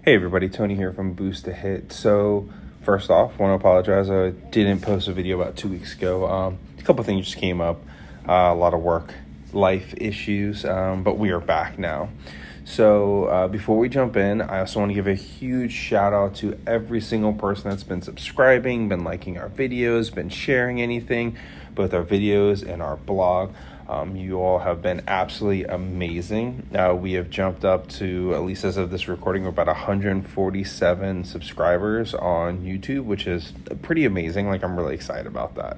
Hey everybody, Tony here from Boost to Hit. So first off, want to apologize. I didn't post a video about 2 weeks ago. A couple things just came up, a lot of work, life issues, but we are back now. So before we jump in, I also want to give a huge shout out to every single person that's been subscribing, been liking our videos, been sharing anything, both our videos and our blog. You all have been absolutely amazing. We have jumped up to, at least as of this recording, about 147 subscribers on YouTube, which is pretty amazing. Like, I'm really excited about that.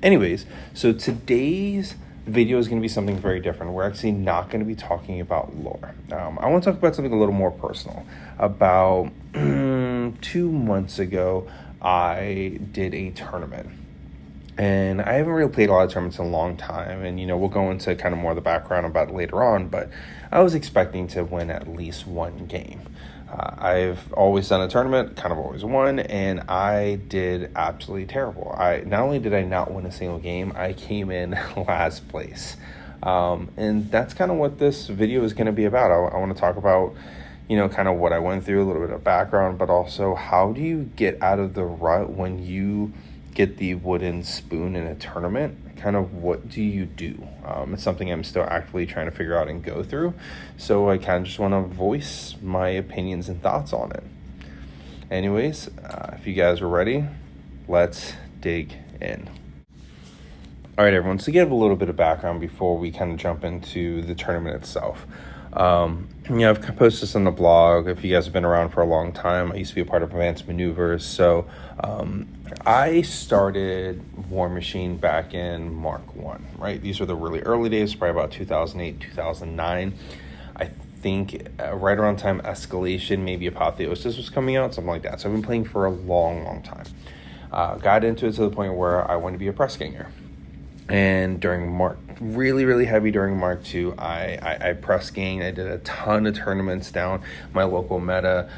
Anyways, so today's video is going to be something very different. We're actually not going to be talking about lore. I want to talk about something a little more personal. About 2 months ago, I did a tournament. And I haven't really played a lot of tournaments in a long time. And, we'll go into kind of more of the background about it later on. But I was expecting to win at least one game. I've always done a tournament, kind of always won, and I did absolutely terrible. Not only did I not win a single game, I came in last place. And that's kind of what this video is going to be about. I want to talk about, kind of what I went through, a little bit of background, but also how do you get out of the rut when you get the wooden spoon in a tournament? Kind of what do you do? It's something I'm still actively trying to figure out and go through. So I kind of just want to voice my opinions and thoughts on it. Anyways, if you guys are ready, let's dig in. All right, everyone. So to give a little bit of background before we kind of jump into the tournament itself. I've posted this on the blog. If you guys have been around for a long time, I used to be a part of Advanced Maneuvers. So I started Warmachine back in Mark 1, right? These are the really early days, probably about 2008, 2009. I think right around time Escalation, maybe Apotheosis was coming out, something like that. So I've been playing for a long, long time. Got into it to the point where I wanted to be a press ganger. And during Mark, really heavy during Mark 2, I press gained. I did a ton of tournaments down my local meta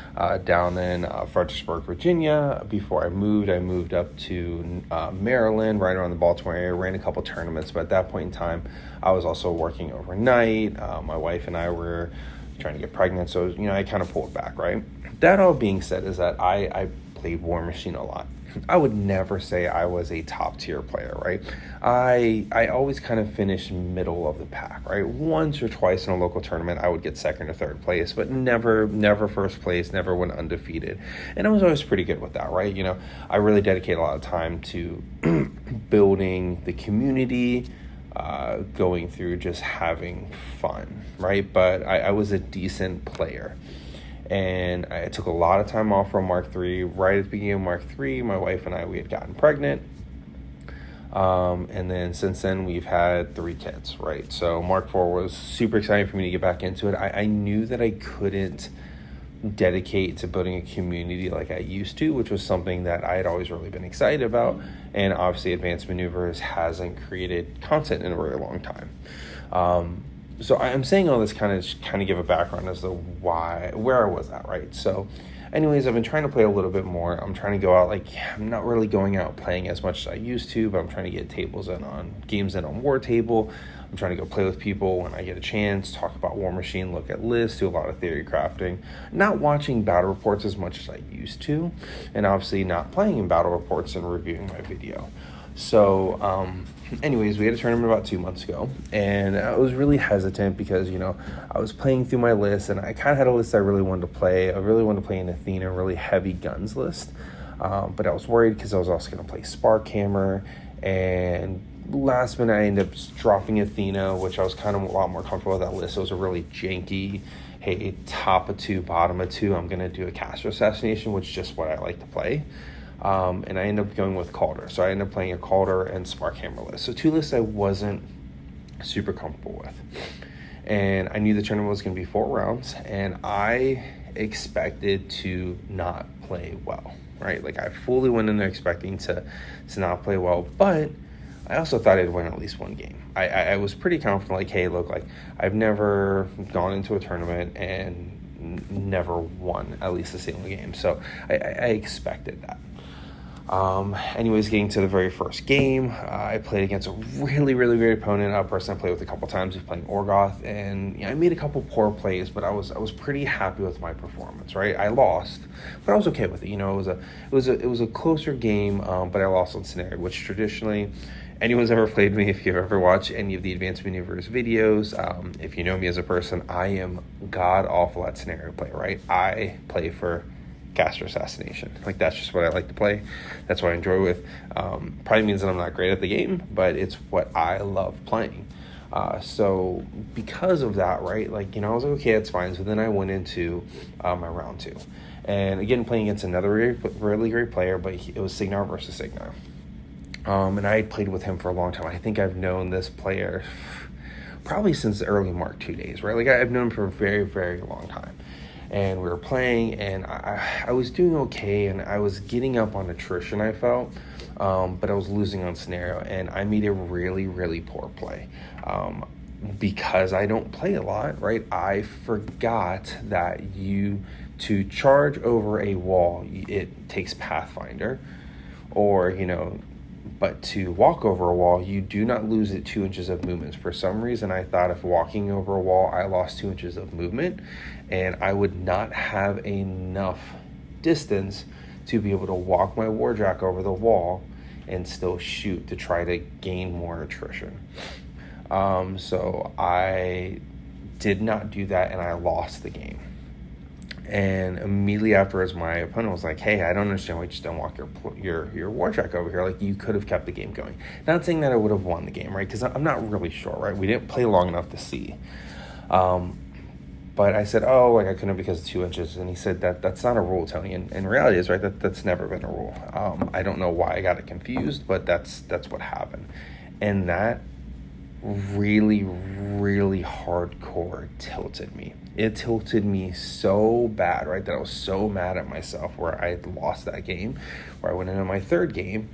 down in Fredericksburg, Virginia. Before I moved up to Maryland, right around the Baltimore area, ran a couple tournaments. But at that point in time, I was also working overnight. My wife and I were trying to get pregnant, so I kind of pulled back, right? That all being said is that I played Warmachine a lot. I would never say I was a top tier player, right? I always kind of finished middle of the pack, right? Once or twice in a local tournament, I would get second or third place, but never first place, never went undefeated. And I was always pretty good with that, right? I really dedicate a lot of time to building the community, going through just having fun, right? But I was a decent player. And I took a lot of time off from Mark 3. Right at the beginning of Mark 3, my wife and I, we had gotten pregnant. And then since then, we've had 3 kids, right? So Mark 4 was super exciting for me to get back into it. I knew that I couldn't dedicate to building a community like I used to, which was something that I had always really been excited about. And obviously, Advanced Maneuvers hasn't created content in a very long time. So I'm saying all this kind of give a background as to where I was at, right? So anyways, I've been trying to play a little bit more. I'm trying to go out, I'm not really going out playing as much as I used to, but I'm trying to get games in on War Table. I'm trying to go play with people when I get a chance, talk about Warmachine, look at lists, do a lot of theory crafting. Not watching battle reports as much as I used to, and obviously not playing in battle reports and reviewing my video. So, anyways, we had a tournament about 2 months ago, and I was really hesitant because, I was playing through my list, and I kind of had a list I really wanted to play. I really wanted to play an Athena, really heavy guns list, but I was worried because I was also going to play Sparkhammer, and last minute I ended up dropping Athena, which I was kind of a lot more comfortable with that list. It was a really janky, hey, top of 2, bottom of 2, I'm going to do a caster assassination, which is just what I like to play. And I ended up going with Calder. So I ended up playing a Calder and Sparkhammer list. So 2 lists I wasn't super comfortable with. And I knew the tournament was going to be 4 rounds. And I expected to not play well, right? I fully went in there expecting to not play well. But I also thought I'd win at least one game. I was pretty confident, hey, look, I've never gone into a tournament and never won at least a single game. So I expected that. Anyways, getting to the very first game, I played against a really, really great opponent. A person I played with a couple times. He's playing Orgoth, and I made a couple poor plays, but I was pretty happy with my performance. Right, I lost, but I was okay with it. It was a closer game, but I lost on scenario, which traditionally, anyone's ever played me, if you've ever watched any of the Advanced Maneuvers videos, if you know me as a person, I am god awful at scenario play. Right, I play for caster assassination. Like, that's just what I like to play. That's what I enjoy with. Probably means that I'm not great at the game, but it's what I love playing. So because of that, right, I was like, okay, that's fine. So then I went into my round 2. And again, playing against another really great player, but it was Cygnar versus Cygnar. And I had played with him for a long time. I think I've known this player probably since the early Mark II days, right? I've known him for a very, very long time. And we were playing, and I was doing okay, and I was getting up on attrition, I felt, but I was losing on scenario, and I made a really, really poor play. Because I don't play a lot, right? I forgot that to charge over a wall, it takes Pathfinder, or, but to walk over a wall, you do not lose it 2 inches of movement. For some reason, I thought if walking over a wall, I lost 2 inches of movement, and I would not have enough distance to be able to walk my Warjack over the wall and still shoot to try to gain more attrition. So I did not do that, and I lost the game. And immediately afterwards, my opponent was like, hey, I don't understand why you just don't walk your Warjack over here. Like, you could have kept the game going. Not saying that I would have won the game, right? Because I'm not really sure, right? We didn't play long enough to see. But I said, I couldn't have because of 2 inches. And he said, that's not a rule, Tony. And reality is, right, that's never been a rule. I don't know why I got it confused, but that's what happened. And that really, really hardcore tilted me. It tilted me so bad, right, that I was so mad at myself where I lost that game, where I went into my third game,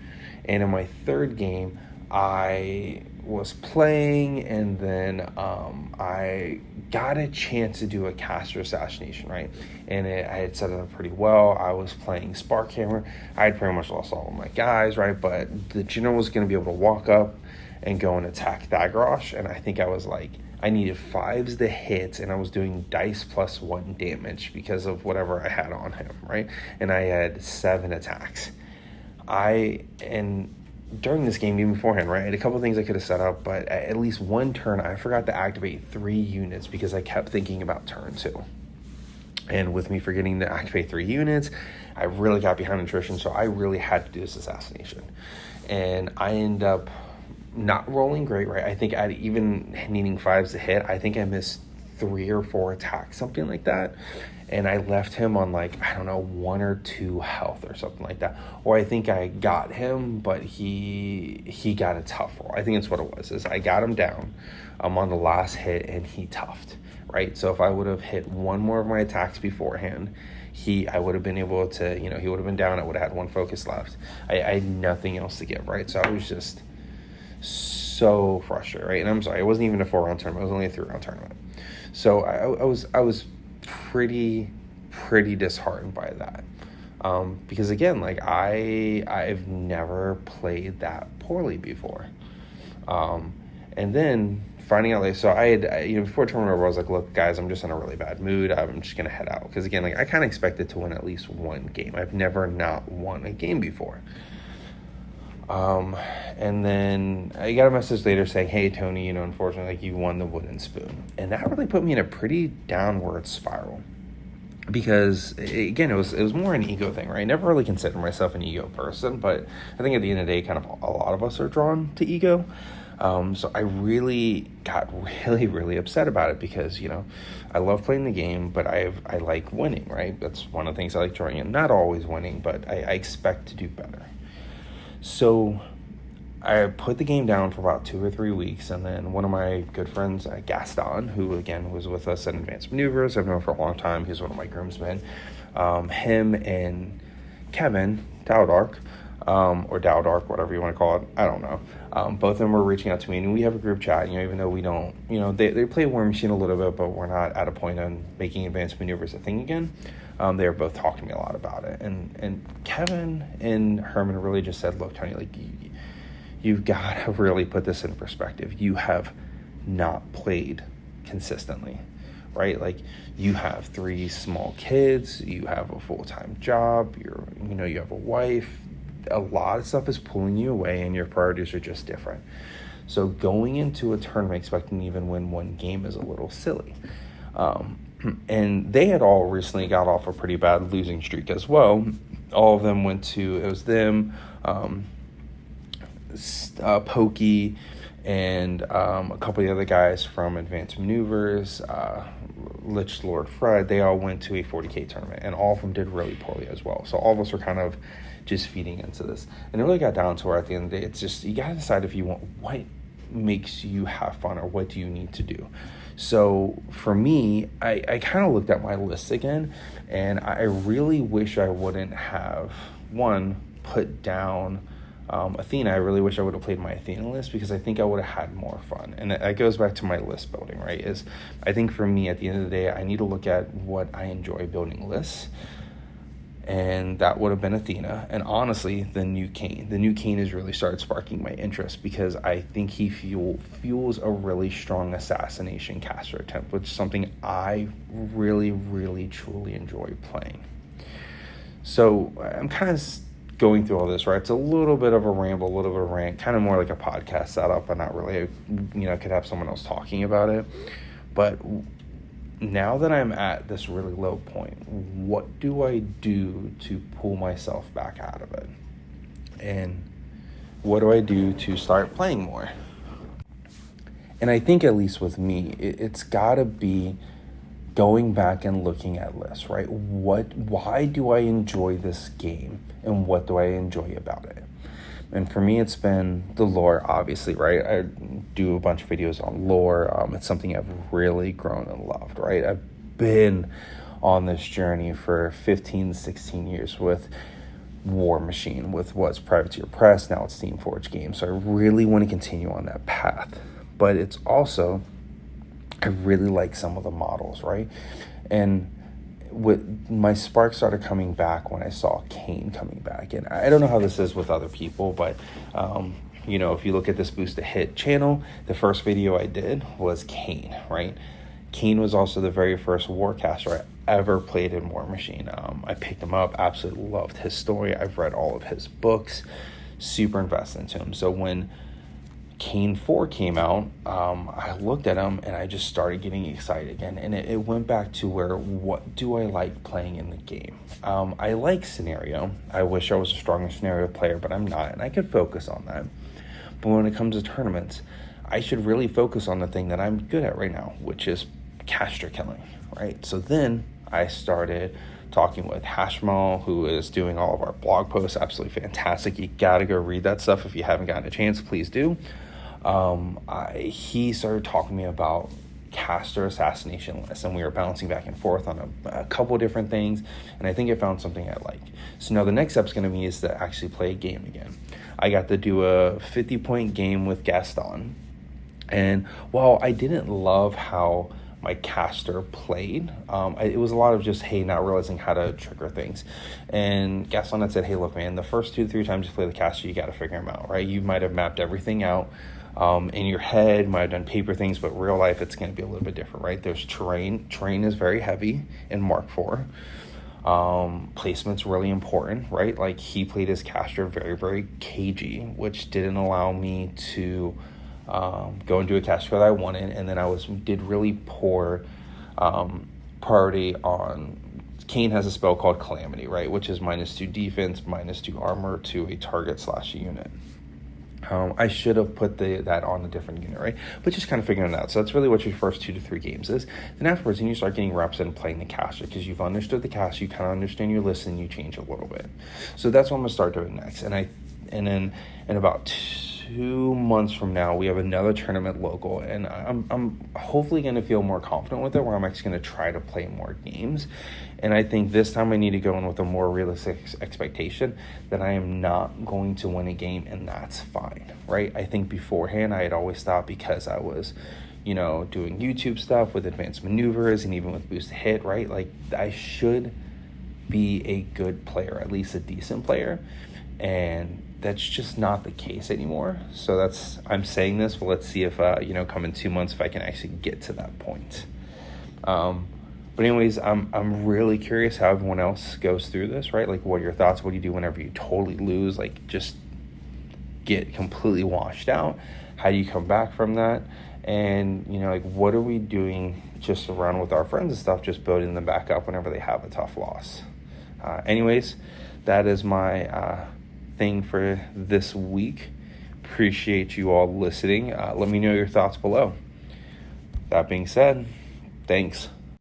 and in my third game, I was playing, and then I got a chance to do a caster assassination, right, and I had set it up pretty well. I was playing Sparkhammer. I had pretty much lost all of my guys, right, but the general was going to be able to walk up and go and attack Thagrosh, and I think I was like, I needed 5s to hit, and I was doing dice plus 1 damage because of whatever I had on him, right? And I had 7 attacks. And during this game, even beforehand, right, I had a couple of things I could have set up, but at least one turn, I forgot to activate 3 units because I kept thinking about turn 2. And with me forgetting to activate 3 units, I really got behind attrition, so I really had to do this assassination. And I end up not rolling great, right? I think at even needing 5s to hit, I think I missed 3 or 4 attacks, something like that. And I left him on 1 or 2 health or something like that. Or I think I got him, but he got a tough roll. I think that's what it was, is I got him down on the last hit, and he toughed, right? So if I would have hit 1 more of my attacks beforehand, I would have been able to, he would have been down. I would have had 1 focus left. I had nothing else to give, right? So I was just so frustrated, right? And I'm sorry, it wasn't even a 4-round tournament. It was only a 3-round tournament. So I was pretty disheartened by that, because again, I've never played that poorly before, and then finding out, so I had, before tournament over, I was like, look, guys, I'm just in a really bad mood. I'm just gonna head out, because again, I kind of expected to win at least 1 game. I've never not won a game before. And then I got a message later saying, hey, Tony, unfortunately, you won the wooden spoon. And that really put me in a pretty downward spiral, because again, it was more an ego thing, right? I never really considered myself an ego person, but I think at the end of the day, kind of a lot of us are drawn to ego. So I really got really, really upset about it, because, I love playing the game, but I like winning, right? That's one of the things I like drawing in. Not always winning, but I expect to do better. So I put the game down for about 2 or 3 weeks, and then one of my good friends, Gaston, who again was with us at Advanced Maneuvers, I've known for a long time, he's one of my groomsmen, him and Kevin Dowdark, or Dowdark, whatever you want to call it. I don't know. Both of them were reaching out to me, and we have a group chat, even though we don't, they play War Machine a little bit, but we're not at a point on making Advanced Maneuvers a thing again. They were both talking to me a lot about it. And Kevin and Herman really just said, look, Tony, like, you've got to really put this in perspective. You have not played consistently, right? Like, you have 3 small kids, you have a full-time job, you have a wife. A lot of stuff is pulling you away, and your priorities are just different. So going into a tournament expecting to even win one game is a little silly. And they had all recently got off a pretty bad losing streak as well. All of them it was them, Pokey, and a couple of the other guys from Advanced Maneuvers, Lich Lord Fred. They all went to a 40K tournament, and all of them did really poorly as well. So all of us were kind of just feeding into this. And it really got down to where at the end of the day, it's just, you got to decide if you want, what makes you have fun, or what do you need to do. So for me, I kind of looked at my list again, and I really wish I wouldn't have, put down Athena. I really wish I would have played my Athena list, because I think I would have had more fun. And that goes back to my list building, right? Is I think for me, at the end of the day, I need to look at what I enjoy building lists. And that would have been Athena. And honestly, the new Kane. The new Kane has really started sparking my interest, because I think he fuels a really strong assassination caster attempt, which is something I really, really, truly enjoy playing. So I'm kind of going through all this, right? It's a little bit of a ramble, a little bit of a rant, kind of more like a podcast setup, but not really, could have someone else talking about it. But now that I'm at this really low point, what do I do to pull myself back out of it? And what do I do to start playing more? And I think, at least with me, it's got to be going back and looking at lists, right? Why do I enjoy this game, and what do I enjoy about it? And for me, it's been the lore, obviously, right? I do a bunch of videos on lore. It's something I've really grown and loved, right? I've been on this journey for 15, 16 years with War Machine, with what's Privateer Press, now it's Steamforged Games. So I really want to continue on that path. But it's also, I really like some of the models, right? And my spark started coming back when I saw Kane coming back. And I don't know how this is with other people, but if you look at this Boost to Hit channel, the first video I did was Kane, right? Kane was also the very first Warcaster I ever played in War Machine. I picked him up, absolutely loved his story. I've read all of his books, super invested into him. So when Kane 4 came out, I looked at him and I just started getting excited again. And it went back to what do I like playing in the game? I like scenario. I wish I was a stronger scenario player, but I'm not, and I could focus on that. But when it comes to tournaments, I should really focus on the thing that I'm good at right now, which is caster killing, right? So then I started talking with Hashmal, who is doing all of our blog posts. Absolutely fantastic. You gotta go read that stuff. If you haven't gotten a chance, please do. He started talking to me about caster assassination lists, and we were bouncing back and forth on a couple different things, and I think I found something I like. So now the next step's going to be is to actually play a game again. I got to do a 50-point game with Gaston, and while I didn't love how my caster played, it was a lot of just, hey, not realizing how to trigger things. And Gaston had said, hey, look, man, the first 2-3 times you play the caster, you got to figure them out, right? You might have mapped everything out in your head, might have done paper things, but real life, it's going to be a little bit different, right? There's terrain. Terrain is very heavy in Mark IV. Placement's really important, right? Like, he played his caster very, very cagey, which didn't allow me to go and do a caster that I wanted, and then did really poor priority on. Kane has a spell called Calamity, right, which is -2 defense, -2 armor to a target/unit. I should have put that on a different unit, right? But just kind of figuring it out. So that's really what your first 2 to 3 games is. Then afterwards, you start getting reps and playing the caster, because you've understood the caster, you kind of understand your list, and you change a little bit. So that's what I'm gonna start doing next. And then in about 2 months from now, we have another tournament local, and I'm hopefully going to feel more confident with it, where I'm actually going to try to play more games. And I think this time I need to go in with a more realistic expectation that I am not going to win a game, and that's fine, right? I think beforehand I had always thought, because I was, doing YouTube stuff with advanced maneuvers and even with boost to hit, right? Like, I should be a good player, at least a decent player. And that's just not the case anymore. So I'm saying this, but let's see if, come in 2 months, if I can actually get to that point. But anyways, I'm really curious how everyone else goes through this, right? Like, what are your thoughts? What do you do whenever you totally lose? Like, just get completely washed out? How do you come back from that? And, what are we doing just around with our friends and stuff, just building them back up whenever they have a tough loss? Anyways, that is my thing for this week. Appreciate you all listening. Let me know your thoughts below. That being said, thanks.